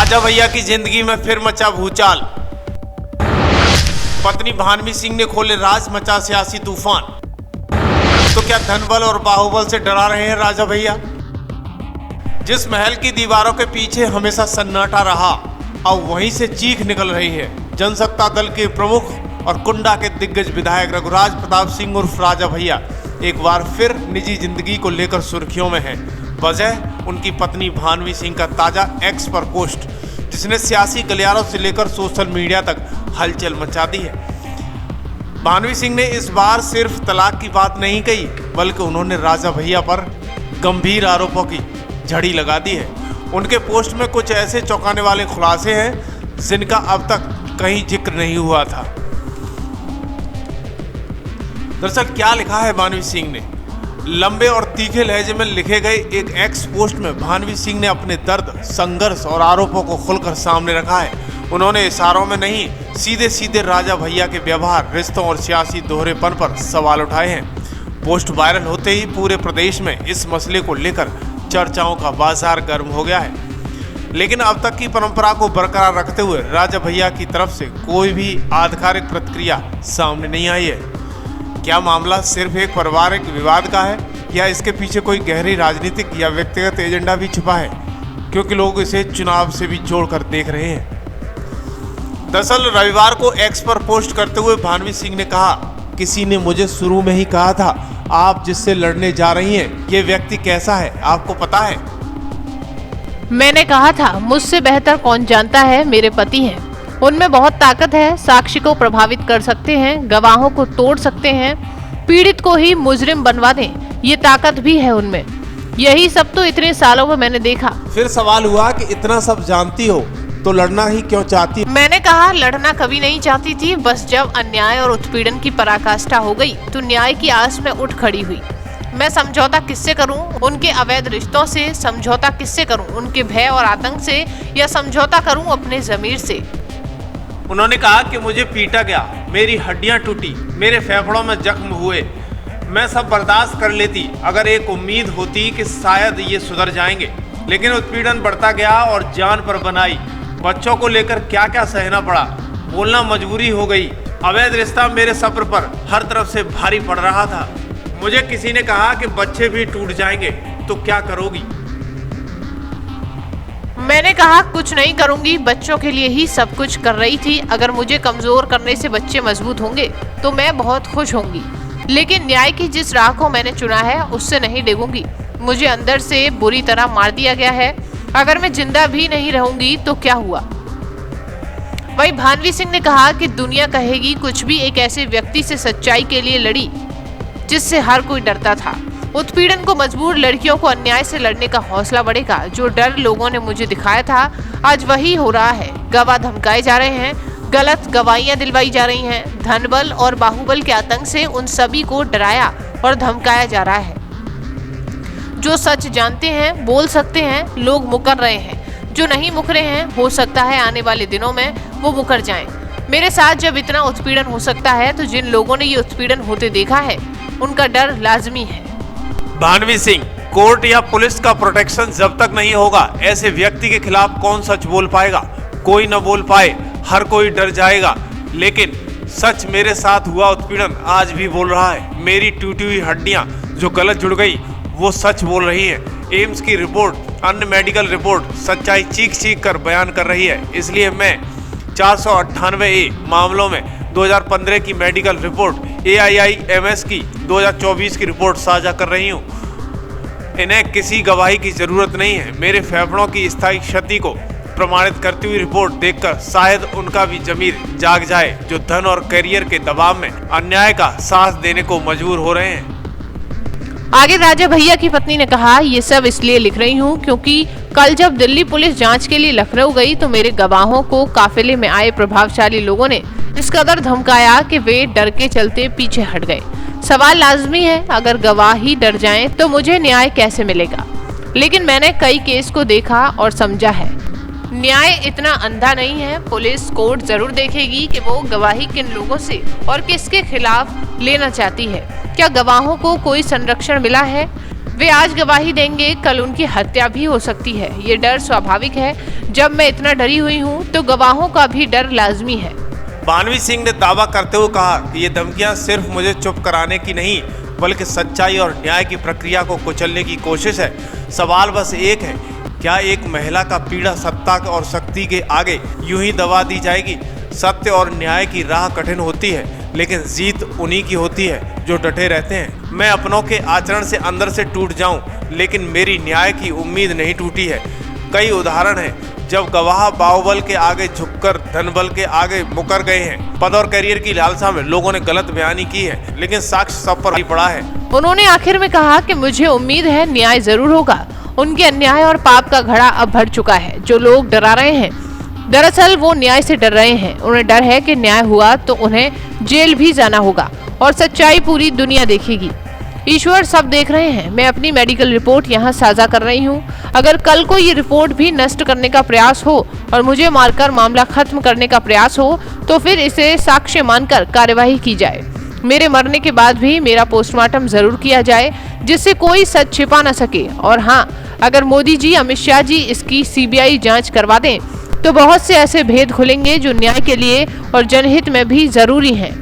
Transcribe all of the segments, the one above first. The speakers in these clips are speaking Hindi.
राजा भैया की जिंदगी में फिर मचा भूचाल। पत्नी भानवी सिंह ने खोले राज, मचा सियासी तूफान। तो क्या धनबल और बाहुबल से डरा रहे हैं राजा भैया? जिस महल की दीवारों के पीछे हमेशा सन्नाटा रहा, अब वहीं से चीख निकल रही है। जनसत्ता दल के प्रमुख और कुंडा के दिग्गज विधायक रघुराज प्रताप सिंह उर्फ राजा भैया एक बार फिर निजी जिंदगी को लेकर सुर्खियों में हैं। वजह उनकी पत्नी भानवी सिंह का ताजा एक्स पर पोस्ट, जिसने सियासी गलियारों से लेकर सोशल मीडिया तक हलचल मचा दी है। भानवी सिंह ने इस बार सिर्फ तलाक की बात नहीं कही, बल्कि उन्होंने राजा भैया पर गंभीर आरोपों की झड़ी लगा दी है। उनके पोस्ट में कुछ ऐसे चौंकाने वाले खुलासे हैं जिनका अब तक कहीं जिक्र नहीं हुआ था। दरअसल क्या लिखा है भानवी सिंह ने? लंबे और तीखे लहजे में लिखे गए एक एक्स पोस्ट में भानवी सिंह ने अपने दर्द, संघर्ष और आरोपों को खुलकर सामने रखा है। उन्होंने इशारों में नहीं, सीधे सीधे राजा भैया के व्यवहार, रिश्तों और सियासी दोहरेपन पर सवाल उठाए हैं। पोस्ट वायरल होते ही पूरे प्रदेश में इस मसले को लेकर चर्चाओं का बाजार गर्म हो गया है। लेकिन अब तक की परंपरा को बरकरार रखते हुए राजा भैया की तरफ से कोई भी आधिकारिक प्रतिक्रिया सामने नहीं आई है। क्या मामला सिर्फ एक पारिवारिक विवाद का है या इसके पीछे कोई गहरी राजनीतिक या व्यक्तिगत एजेंडा भी छुपा है? क्योंकि लोग इसे चुनाव से भी जोड़कर देख रहे हैं। दरअसल रविवार को एक्स पर पोस्ट करते हुए भानवी सिंह ने कहा, किसी ने मुझे शुरू में ही कहा था, आप जिससे लड़ने जा रही हैं ये व्यक्ति कैसा है आपको पता है? मैंने कहा था, मुझसे बेहतर कौन जानता है, मेरे पति हैं, उनमें बहुत ताकत है, साक्षी को प्रभावित कर सकते हैं, गवाहों को तोड़ सकते हैं, पीड़ित को ही मुजरिम बनवा दें, ये ताकत भी है उनमें। यही सब तो इतने सालों में मैंने देखा। फिर सवाल हुआ कि इतना सब जानती हो तो लड़ना ही क्यों चाहती? मैंने कहा, लड़ना कभी नहीं चाहती थी, बस जब अन्याय और उत्पीड़न की पराकाष्ठा हो गई तो न्याय की आस में उठ खड़ी हुई। मैं समझौता किससे करूं? उनके अवैध रिश्तों से समझौता किससे करूं? उनके भय और आतंक से, या समझौता करूं अपने जमीर से? उन्होंने कहा कि मुझे पीटा गया, मेरी हड्डियां टूटी, मेरे फेफड़ों में जख्म हुए, मैं सब बर्दाश्त कर लेती अगर एक उम्मीद होती कि शायद ये सुधर जाएंगे। लेकिन उत्पीड़न बढ़ता गया और जान पर बनाई। बच्चों को लेकर क्या क्या सहना पड़ा, बोलना मजबूरी हो गई। अवैध रिश्ता मेरे सब्र पर हर तरफ से भारी पड़ रहा था। मुझे किसी ने कहा कि बच्चे भी टूट जाएंगे तो क्या करोगी? मैंने कहा, कुछ नहीं करूंगी, बच्चों के लिए ही सब कुछ कर रही थी। अगर मुझे कमजोर करने से बच्चे मजबूत होंगे तो मैं बहुत खुश होंगी, लेकिन न्याय की जिस राह को मैंने चुना है उससे नहीं डिगूंगी। मुझे अंदर से बुरी तरह मार दिया गया है, अगर मैं जिंदा भी नहीं रहूंगी तो क्या हुआ? वही भानवी सिंह ने कहा कि दुनिया कहेगी कुछ भी, एक ऐसे व्यक्ति से सच्चाई के लिए लड़ी जिससे हर कोई डरता था। उत्पीड़न को मजबूर लड़कियों को अन्याय से लड़ने का हौसला बढ़ेगा। जो डर लोगों ने मुझे दिखाया था आज वही हो रहा है। गवाह धमकाए जा रहे हैं, गलत गवाहियां दिलवाई जा रही हैं। धनबल और बाहुबल के आतंक से उन सभी को डराया और धमकाया जा रहा है। जो सच जानते हैं बोल सकते हैं, लोग मुकर रहे हैं। जो नहीं मुकरे हैं, हो सकता है आने वाले दिनों में वो मुकर जाएं। मेरे साथ जब इतना उत्पीड़न हो सकता है तो जिन लोगों ने ये उत्पीड़न होते देखा है उनका डर लाजमी है। भानवी सिंह, कोर्ट या पुलिस का प्रोटेक्शन जब तक नहीं होगा, ऐसे व्यक्ति के खिलाफ कौन सच बोल पाएगा? कोई न बोल पाए, हर कोई डर जाएगा। लेकिन सच, मेरे साथ हुआ उत्पीड़न आज भी बोल रहा है। मेरी टूटी हुई हड्डियां जो गलत जुड़ गई वो सच बोल रही है। एम्स की रिपोर्ट, अन्य मेडिकल रिपोर्ट सच्चाई चीख चीख कर बयान कर रही है। इसलिए मैं 498A मामलों में 2015 की मेडिकल रिपोर्ट, AIIMS की 2024 की रिपोर्ट साझा कर रही हूँ। इन्हें किसी गवाही की जरूरत नहीं है। मेरे फेफड़ों की स्थायी क्षति को प्रमाणित करती हुई रिपोर्ट देखकर शायद उनका भी जमीर जाग जाए, जो धन और करियर के दबाव में अन्याय का साथ देने को मजबूर हो रहे हैं। आगे राजा भैया की पत्नी ने कहा, ये सब इसलिए लिख रही हूँ क्योंकि कल जब दिल्ली पुलिस जांच के लिए लखनऊ गई तो मेरे गवाहों को काफिले में आए प्रभावशाली लोगों ने इस कदर धमकाया कि वे डर के चलते पीछे हट गए। सवाल लाजमी है, अगर गवाह ही डर जाएं तो मुझे न्याय कैसे मिलेगा? लेकिन मैंने कई केस को देखा और समझा है, न्याय इतना अंधा नहीं है। पुलिस कोर्ट जरूर देखेगी कि वो गवाही किन लोगों से और किसके खिलाफ लेना चाहती है। क्या गवाहों को कोई संरक्षण मिला है? वे आज गवाही देंगे, कल उनकी हत्या भी हो सकती है। ये डर स्वाभाविक है। जब मैं इतना डरी हुई हूँ तो गवाहों का भी डर लाजमी है। भानवी सिंह ने दावा करते हुए कहा कि ये धमकियां सिर्फ मुझे चुप कराने की नहीं, बल्कि सच्चाई और न्याय की प्रक्रिया को कुचलने की कोशिश है। सवाल बस एक है, क्या एक महिला का पीड़ा सत्ता और शक्ति के आगे यूं ही दबा दी जाएगी? सत्य और न्याय की राह कठिन होती है, लेकिन जीत उन्हीं की होती है जो डटे रहते हैं। मैं अपनों के आचरण से अंदर से टूट जाऊं, लेकिन मेरी न्याय की उम्मीद नहीं टूटी है। कई उदाहरण हैं जब गवाह बाहुबल के आगे झुककर धनबल के आगे मुकर गए हैं। पद और करियर की लालसा में लोगों ने गलत बयानी की है, लेकिन साक्ष्य सब पर पड़ा है। उन्होंने आखिर में कहा कि मुझे उम्मीद है न्याय जरूर होगा। उनके अन्याय और पाप का घड़ा अब भर चुका है। जो लोग डरा रहे हैं, दरअसल वो न्याय से डर रहे हैं। उन्हें डर है कि न्याय हुआ तो उन्हें जेल भी जाना होगा और सच्चाई पूरी दुनिया देखेगी। ईश्वर सब देख रहे हैं। मैं अपनी मेडिकल रिपोर्ट यहाँ साझा कर रही हूँ। अगर कल को ये रिपोर्ट भी नष्ट करने का प्रयास हो और मुझे मारकर मामला खत्म करने का प्रयास हो तो फिर इसे साक्ष्य मानकर कार्यवाही की जाए। मेरे मरने के बाद भी मेरा पोस्टमार्टम जरूर किया जाए, जिससे कोई सच छिपा न सके। और हाँ, अगर मोदी जी, अमित शाह जी इसकी CBI जांच करवा दें तो बहुत से ऐसे भेद खुलेंगे जो न्याय के लिए और जनहित में भी जरूरी हैं।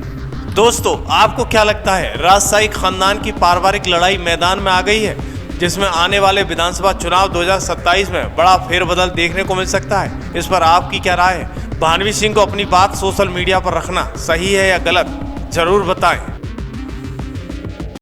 दोस्तों, आपको क्या लगता है, राजशाही खानदान की पारिवारिक लड़ाई मैदान में आ गई है, जिसमें आने वाले विधानसभा चुनाव 2027 में बड़ा फेरबदल देखने को मिल सकता है? इस पर आपकी क्या राय है? भानवी सिंह को अपनी बात सोशल मीडिया पर रखना सही है या गलत, जरूर बताएं।